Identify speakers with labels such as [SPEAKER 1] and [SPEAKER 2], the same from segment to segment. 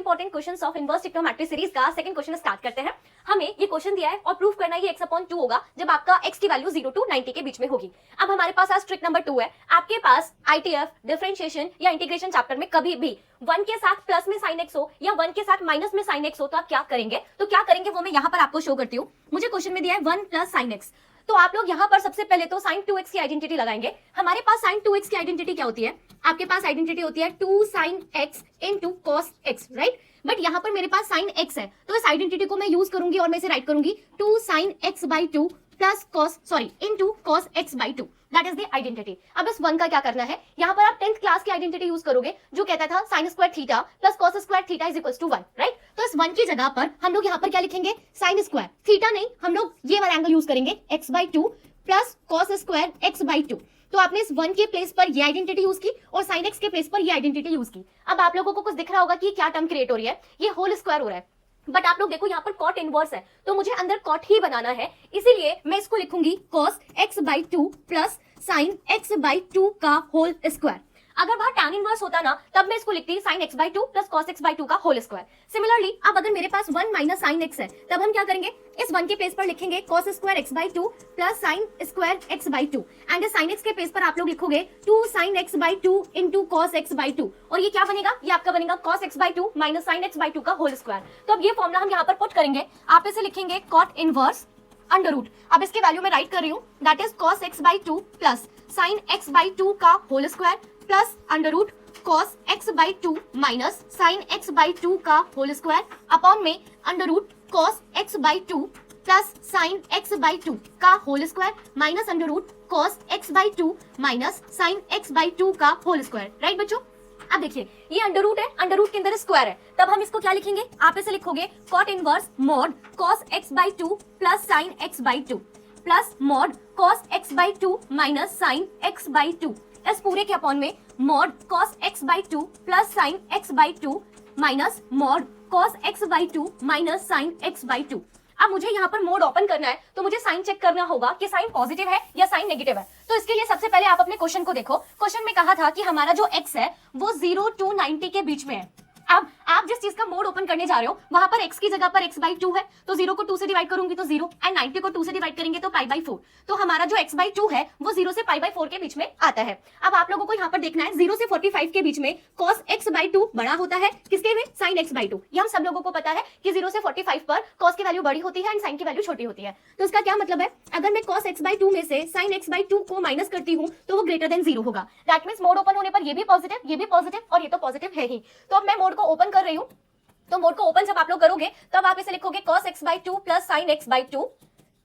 [SPEAKER 1] Important questions of inverse trigonometry series का second question start करते हैं। हमें ये क्वेश्चन दिया है और प्रूफ करना है ये x/2 होगा जब आपका x की वैल्यू 0 to 90 के बीच में होगी। अब हमारे पास आज ट्रिक नंबर 2 है। आपके पास ITF, डिफरेंशिएशन या इंटीग्रेशन चैप्टर में कभी भी 1 के साथ प्लस में sin x हो या 1 के साथ माइनस में sin x हो तो आप क्या करेंगे? तो क्या करेंगे वो मैं यहाँ पर आपको शो करती हूँ। मुझे क्वेश्चन में दिया है 1 प्लस sin x, तो आप लोग यहाँ पर सबसे पहले तो sin 2x की आइडेंटिटी लगाएंगे। हमारे पास sin 2x की आइडेंटिटी क्या होती है? आपके पास आइडेंटिटी होती है 2 sin x into cos x, right? But यहाँ पर मेरे पास sin x है तो इस आइडेंटिटी को मैं यूज करूंगी और मैं इसे राइट करूंगी 2 sin x/2 plus into cos x/2, that is the identity. अब इस 1 का क्या करना है? यहाँ पर आप 10th क्लास की आइडेंटिटी यूज करोगे जो कहता था sin square theta plus cos square theta is equals to 1, right? तो इस 1 की जगह पर हम लोग यहाँ पर क्या लिखेंगे? sin स्क्वायर थीटा नहीं, हम लोग ये वाला एंगल यूज करेंगे x/2 plus cos square x/2। तो आपने इस 1 के प्लेस पर ये आइडेंटिटी यूज की और sin x के प्लेस पर ये आइडेंटिटी यूज की। अब आप लोगों को कुछ दिख रहा होगा कि क्या टर्म क्रिएट हो रही है, ये होल स्क्वायर हो रहा है। बट आप लोग देखो यहाँ पर कॉट इनवर्स है तो मुझे अंदर कॉट ही बनाना है, इसीलिए मैं इसको लिखूंगी cos x/2 plus sin x/2 का होल स्क्वायर। अगर वहां tan इनवर्स होता ना तब मैं इसको लिखती sin x/2 plus cos x/2 का होल स्क्वायर। सिमिलरली अब अगर मेरे पास 1 माइनस sin x है तब हम क्या करेंगे? इस 1 के प्लेस पर लिखेंगे cos square x/2 plus sin square x/2 and sin x के प्लेस पर आप लोग लिखोगे 2 sin x/2 into cos x/2 और ये क्या बनेगा? ये आपका बनेगा cos x/2 minus sin x/2 का होल स्क्वायर। तो अब ये फॉर्मूला हम यहाँ पर पुट करेंगे। आप इसे लिखेंगे cot इनवर्स अंडर रूट, अब इसके वैल्यू में राइट कर रही हूँ, that is cos x/2 plus sin x/2 का whole square plus under root cos x/2 minus sin x/2 का होल स्क्वायर अपॉन में under root cos x/2 plus sin x/2 का whole square minus under root cos x/2 minus sin x/2 का whole square, right बच्चों? अब देखिए ये under root है, under root के अंदर स्क्वायर है, तब हम इसको क्या लिखेंगे? आप इसे लिखोगे cot inverse mod cos x/2 plus sin x/2 plus mod cos x/2 minus sin x/2 इस पूरे के अपॉन में mod cos x/2 plus sin x/2 minus mod cos x/2 minus sin x/2। अब मुझे यहाँ पर मोड ओपन करना है तो मुझे साइन चेक करना होगा कि साइन पॉजिटिव है या साइन नेगेटिव है। तो इसके लिए सबसे पहले आप अपने क्वेश्चन को देखो। क्वेश्चन में कहा था कि हमारा जो x है वो 0 to 90 के बीच में है। अब आप जिस चीज का मोड ओपन करने जा रहे हो वहां पर x की जगह पर x/2 है तो 0 को 2 से डिवाइड करूंगी तो 0 एंड 90 को 2 से डिवाइड करेंगे तो π/4। तो हमारा जो x/2 है वो 0 से π/4 के बीच में आता है। अब आप लोगों को यहाँ पर देखना है 0 से 45 के बीच में cos x/2 बड़ा होता है किसके में? sin x/2। ये हम सब लोगों को पता है कि 0 से 45 पर cos की वैल्यू बड़ी होती है एंड sin की वैल्यू छोटी होती है। तो इसका क्या मतलब है? अगर मैं cos x/2 में से sin x/2 को माइनस करती हूँ तो वो ग्रेटर देन 0 होगा। दैट मींस मोड ओपन होने पर ये भी पॉजिटिव और ये तो पॉजिटिव है ही। तो अब मैं मोड को ओपन कर रही हूँ, तो मोड को ओपन जब आप लोग करोगे तब आप इसे लिखोगे cos x/2 plus sin x/2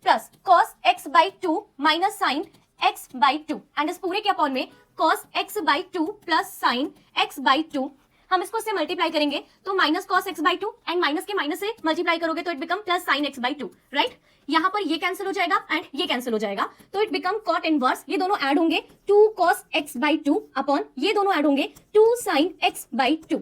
[SPEAKER 1] plus cos x/2 minus sin x/2 and इस पूरे के अपॉन में cos x/2 plus sin x/2। हम इसको से मल्टीप्लाई करेंगे तो minus cos x/2 and minus के माइनस से मल्टीप्लाई करोगे तो it become plus sin x/2, right? यहाँ पर ये कैंसिल हो जाएगा एंड ये कैंसिल हो जाएगा तो इट बिकम cot इनवर्स, ये दोनों ऐड होंगे 2 cos x/2 अपॉन ये दोनों ऐड होंगे 2 sin x/2।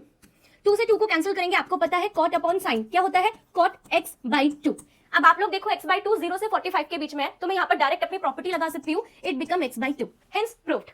[SPEAKER 1] 2 से 2 को कैंसिल करेंगे, आपको पता है cot अपॉन sin क्या होता है? cot x/2। अब आप लोग देखो x/2 0 से 45 के बीच में है तो मैं यहाँ पर डायरेक्ट अपनी प्रॉपर्टी लगा सकती हूँ, it become x/2, hence proved.